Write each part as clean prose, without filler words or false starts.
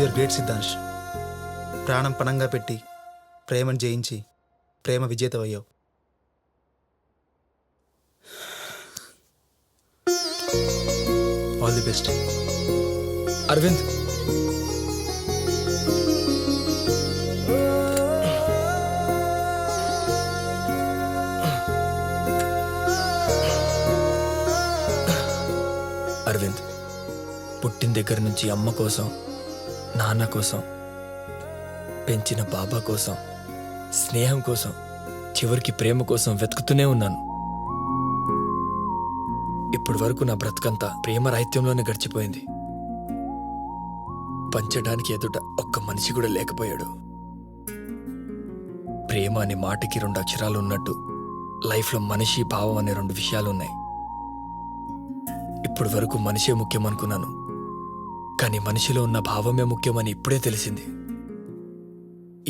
Your great సిద్ధాంశ్. ప్రాణం పణంగా పెట్టి ప్రేమను జయించి ప్రేమ విజేతవయ్యావు. All the best. Arvind, Arvind, పుట్టిన దగ్గర నుంచి అమ్మ కోసం, నాన్న కోసం, పెంచిన బాబా కోసం, స్నేహం కోసం, చివరికి ప్రేమ కోసం వెతుకుతూనే ఉన్నాను. ఇప్పటి వరకు నా బ్రతుకంతా ప్రేమ రాహిత్యంలోనే గడిచిపోయింది. పంచడానికి ఎదుట ఒక్క మనిషి కూడా లేకపోయాడు. ప్రేమ అనే మాటకి 2 అక్షరాలు ఉన్నట్టు లైఫ్లో మనిషి, భావం అనే 2 విషయాలు ఉన్నాయి. ఇప్పటి వరకు మనిషే ముఖ్యం అనుకున్నాను, కానీ మనిషిలో ఉన్న భావమే ముఖ్యమని ఇప్పుడే తెలిసింది.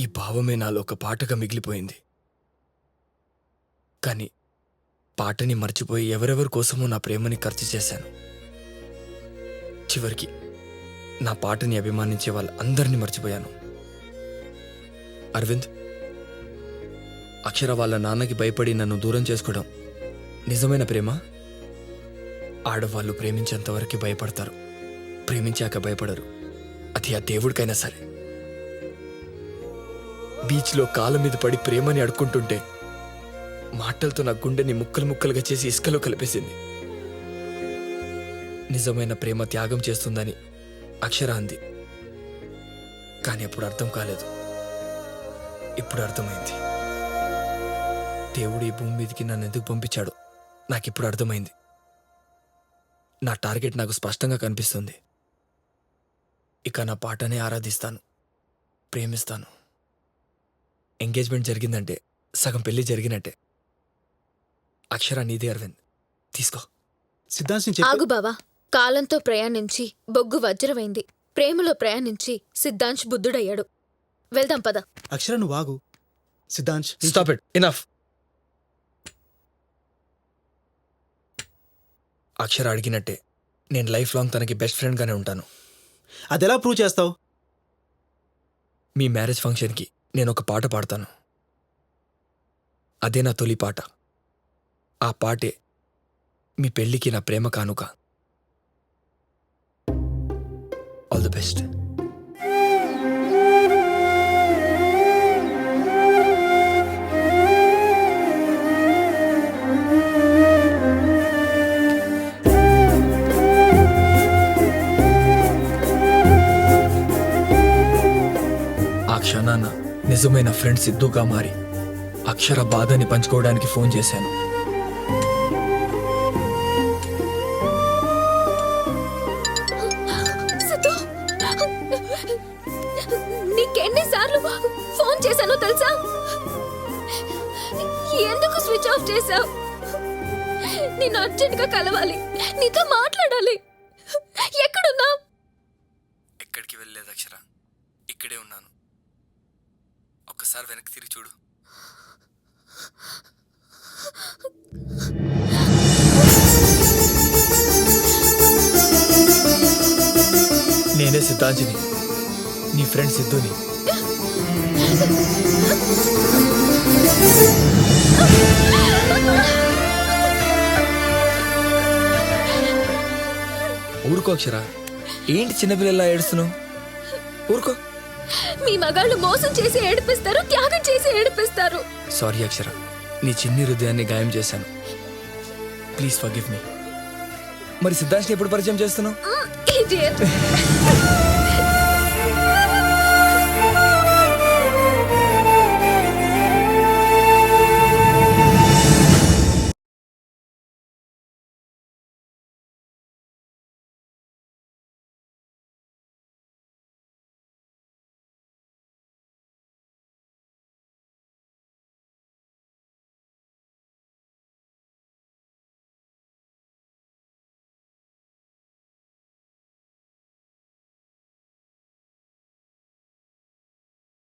ఈ భావమే నాలో ఒక పాటగా మిగిలిపోయింది. కానీ పాటని మర్చిపోయి ఎవరెవరి కోసమో నా ప్రేమని ఖర్చు చేశాను. చివరికి నా పాటని అభిమానించే వాళ్ళందరినీ మర్చిపోయాను. అరవింద్, అక్షర వాళ్ళ నాన్నకి భయపడి నన్ను దూరం చేసుకోవడం నిజమైన ప్రేమ? ఆడవాళ్ళు ప్రేమించేంతవరకు భయపడతారు, ప్రేమించాక భయపడరు. అది ఆ దేవుడికైనా సరే. బీచ్లో కాళ్ళ మీద పడి ప్రేమని అడుక్కుంటుంటే మాటలతో నా గుండెని ముక్కలు ముక్కలుగా చేసి ఇసుకలో కలిపేసింది. నిజమైన ప్రేమ త్యాగం చేస్తుందని అక్షర అంది, కానీ అప్పుడు అర్థం కాలేదు. ఇప్పుడు అర్థమైంది. దేవుడు ఈ భూమి మీదకి నన్ను ఎందుకు పంపించాడు నాకిప్పుడు అర్థమైంది. నా టార్గెట్ నాకు స్పష్టంగా కనిపిస్తుంది. ఇక నా పాటనే ఆరాధిస్తాను, ప్రేమిస్తాను. ఎంగేజ్మెంట్ జరిగిందంటే సగం పెళ్లి జరిగినట్టే. అక్షర నీదే అరవింద్, తీసుకో. సిద్ధాంశ్ ఆగు బావా. కాలంతో ప్రయాణించి బొగ్గు వజ్రమైంది, ప్రేమలో ప్రయాణించి సిద్ధాంశ్ బుద్ధుడయ్యాడు. వెళ్దాం పద. అక్షర నువ్వు ఆగు. సిద్ధాంశ్ స్టాప్ ఇట్, ఇనఫ్. అక్షర అడిగినట్టే నేను లైఫ్ లాంగ్ తనకి బెస్ట్ ఫ్రెండ్గానే ఉంటాను. అదెలా ప్రూవ్ చేస్తావు? మీ మ్యారేజ్ ఫంక్షన్కి నేను ఒక పాట పాడతాను. అదే నా తొలి పాట. ఆ పాటే మీ పెళ్ళికి నా ప్రేమ కానుక. All the best. ఆ క్షణాన నిజమైన ఫ్రెండ్ సిద్ధుగా మారి అక్షర బాధని పంచుకోవడానికి ఫోన్ చేశాను. సిద్ధు, నీకెన్నిసార్లు ఫోన్ చేశానో తెలుసా? ఎందుకు స్విచ్ ఆఫ్ చేశావు? నేను అర్జెంట్గా కలవాలి, నీతో మాట్లాడాలి. ఎక్కడున్నా? ఎక్కడికి వెళ్ళలేదు అక్షర, ఇక్కడే ఉన్నాను. ఒక్కసారి వెనక్కి తిరిగి చూడు. నేనే సిద్ధాంజని, నీ ఫ్రెండ్ సిద్ధుని. ఊరుకో అక్షర, ఏంటి చిన్నపిల్లలా ఏడుస్తున్నావు? ఊరుకో. మీ మగాళ్ళు మోసం చేసి ఏడిపిస్తారు, త్యాగం చేసి ఏడిపిస్తారు. సారీ అక్షర, నీ చిన్ని హృదయాన్ని గాయం చేశాను. Please forgive me. మరి సిద్ధాంత్ని ఎప్పుడు పరిచయం చేస్తున్నావు? Idiot.